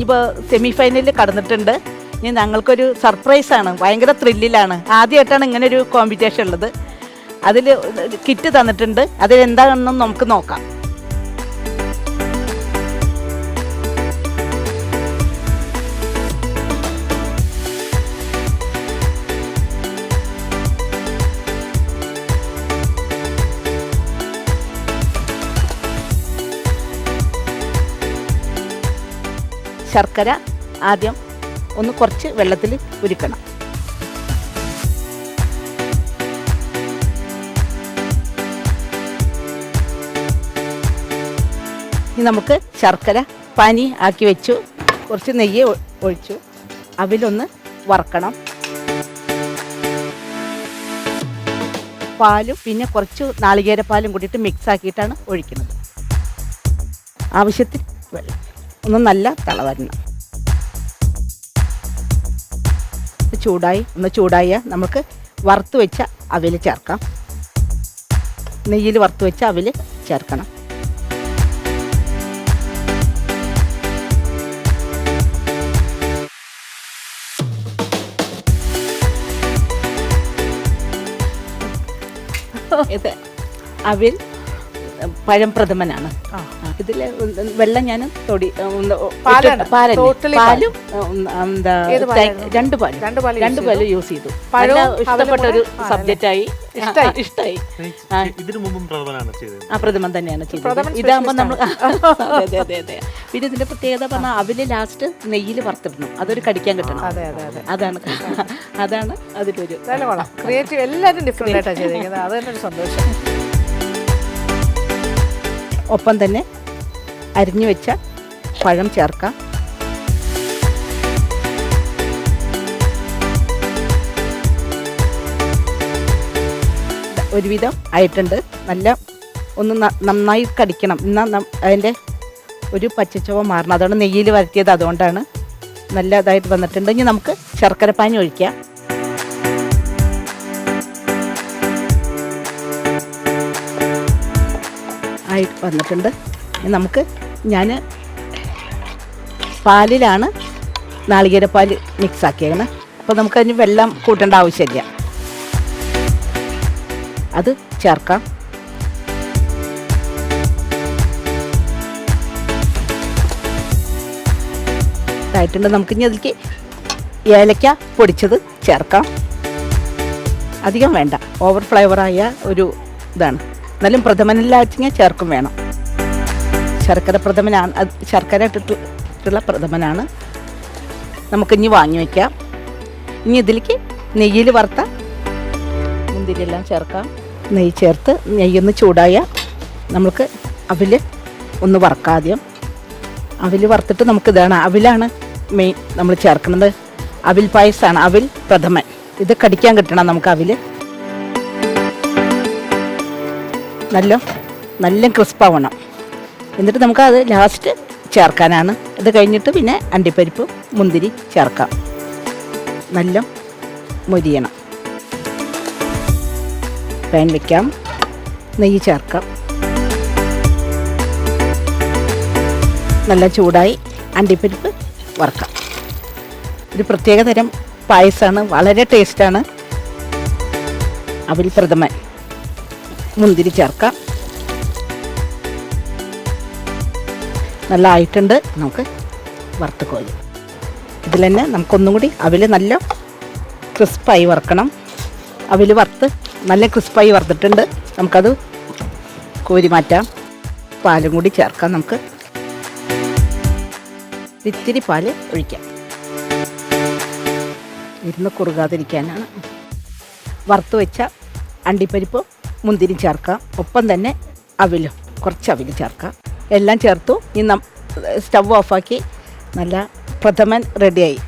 ഇനിയിപ്പോൾ സെമി ഫൈനലിൽ കടന്നിട്ടുണ്ട്. ഇനി ഞങ്ങൾക്കൊരു സർപ്രൈസാണ്, ഭയങ്കര ത്രില്ലിലാണ്. ആദ്യമായിട്ടാണ് ഇങ്ങനെ ഒരു കോമ്പറ്റീഷൻ ഉള്ളത്. അതിൽ കിറ്റ് തന്നിട്ടുണ്ട്, അതിലെന്താണെന്നും നമുക്ക് നോക്കാം. ശർക്കര ആദ്യം ഒന്ന് കുറച്ച് വെള്ളത്തിൽ ഉരുക്കണം. ഇനി നമുക്ക് ശർക്കര പാനി ആക്കി വെച്ചു. കുറച്ച് നെയ്യ് ഒഴിച്ചു. അവിലൊന്ന് വറക്കണം. പാലും പിന്നെ കുറച്ച് നാളികേരപ്പാലും കൂടിയിട്ട് മിക്സ് ആക്കിയിട്ടാണ് ഒഴിക്കുന്നത്. ആവശ്യത്തിന് വെള്ളം. ഒന്ന് നല്ല തിളവരണം. ചൂടായ നമുക്ക് വറുത്ത് വെച്ച അവിൽ ചേർക്കാം. നെയ്യിൽ വറുത്ത് വെച്ച അവിൽ ചേർക്കണം. ഇത് അവിൽ പഴം പ്രഥമനാണ്. ഇതിൽ വെള്ളം ഞാൻ രണ്ട് പാലും യൂസ് ചെയ്തു. ഇഷ്ടപ്പെട്ട ഒരു സബ്ജക്റ്റായി, ഇഷ്ടമായി. പ്രഥമൻ തന്നെയാണ് ചെയ്തത്. ഇതാകുമ്പോൾ നമ്മൾ അതെ. പിന്നെ ഇതിന്റെ പ്രത്യേകത പറഞ്ഞാൽ അവില് ലാസ്റ്റ് നെയ്യിൽ വറുത്തിടണം. അതൊരു കടിക്കാൻ കിട്ടണം. അതാണ് അതിലൊരു ക്രിയേറ്റീവ്. എല്ലാവരും ഡിഫറെന്റ് ആയിട്ടാണ് ചെയ്തിരിക്കുന്നത്. അത് തന്നെ ഒരു സന്തോഷം. ഒപ്പം തന്നെ അരിഞ്ഞു വെച്ച പഴം ചേർക്കാം. ഒരുവിധം ആയിട്ടുണ്ട്. നല്ല ഒന്ന് നന്നായി കടിക്കണം. എന്നാൽ അതിൻ്റെ ഒരു പച്ചച്ചുവ മാറണം. അതാണ് നെയ്യിൽ വരട്ടിയത്, അതുകൊണ്ടാണ് നല്ല ഇതായിട്ട് വന്നിട്ടുണ്ട്. ഇനി നമുക്ക് ശർക്കരപ്പാനി ഒഴിക്കാം. ആയിട്ട് വന്നിട്ടുണ്ട്. നമുക്ക് പാലിലാണ് നാളികേരപ്പാൽ മിക്സ് ആക്കിയേക്കണം. അപ്പോൾ നമുക്കതിന് വെള്ളം കൂട്ടേണ്ട ആവശ്യമില്ല. അത് ചേർക്കാം. ഇതായിട്ടുണ്ട്. നമുക്കിനി അതിലേക്ക് ഏലക്ക പൊടിച്ചത് ചേർക്കാം. അധികം വേണ്ട, ഓവർ ഫ്ലേവറായ ഒരു ഇതാണ്. എന്നാലും പ്രഥമനെല്ലാം ചേർക്കും വേണം. ശർക്കര പ്രഥമനാണ്, ശർക്കര ഇട്ടിട്ടുള്ള പ്രഥമനാണ്. നമുക്കിനി വാങ്ങി വയ്ക്കാം. ഇനി ഇതിലേക്ക് നെയ്യിൽ വറുത്ത മുന്തിരിയെല്ലാം ചേർക്കാം. നെയ്യ് ചേർത്ത് നെയ്യൊന്ന് ചൂടായ നമുക്ക് അവിൽ ഒന്ന് വറക്കാം. ആദ്യം അവിൽ വറുത്തിട്ട് നമുക്കിതാണ് അവിലാണ് മെയിൻ നമ്മൾ ചേർക്കുന്നത്. അവിൽ പായസമാണ് അവിൽ പ്രഥമൻ. ഇത് കടിക്കാൻ കിട്ടണം നമുക്ക് അവിൽ. നല്ല ക്രിസ്പാവണം. എന്നിട്ട് നമുക്ക് അത് ലാസ്റ്റ് ചേർക്കാനാണ്. ഇത് കഴിഞ്ഞിട്ട് പിന്നെ അണ്ടിപ്പരിപ്പ് മുന്തിരി ചേർക്കാം. നല്ല മൊരിയണം. പാൻ വയ്ക്കാം. നെയ്യ് ചേർക്കാം. നല്ല ചൂടായി അണ്ടിപ്പരിപ്പ് വറുക്കാം. ഒരു പ്രത്യേക തരം പായസമാണ്, വളരെ ടേസ്റ്റാണ്. അവിൽ പ്രഥമൻ. മുന്തിരി ചേർക്കാം. നല്ല ആയിട്ടുണ്ട്. നമുക്ക് വറുത്ത് കോരി ഇതിൽ തന്നെ നമുക്കൊന്നും കൂടി അവിൽ നല്ല ക്രിസ്പായി വറുക്കണം. അവിൽ വറുത്ത് നല്ല ക്രിസ്പായി വറുത്തിട്ടുണ്ട്. നമുക്കത് കോരി മാറ്റാം. പാലും കൂടി ചേർക്കാം. നമുക്ക് ഇത്തിരി പാല് ഒഴിക്കാം. ഇരുന്ന് കുറുകാതിരിക്കാനാണ്. വറുത്ത് വെച്ച അണ്ടിപ്പരിപ്പ് മുന്തിരി ചേർക്കാം. ഒപ്പം തന്നെ അവിലും കുറച്ച് അവിൽ ചേർക്കാം. എല്ലാം ചേർത്തു. ഇനി സ്റ്റവ് ഓഫാക്കി നല്ല പ്രഥമൻ റെഡിയായി.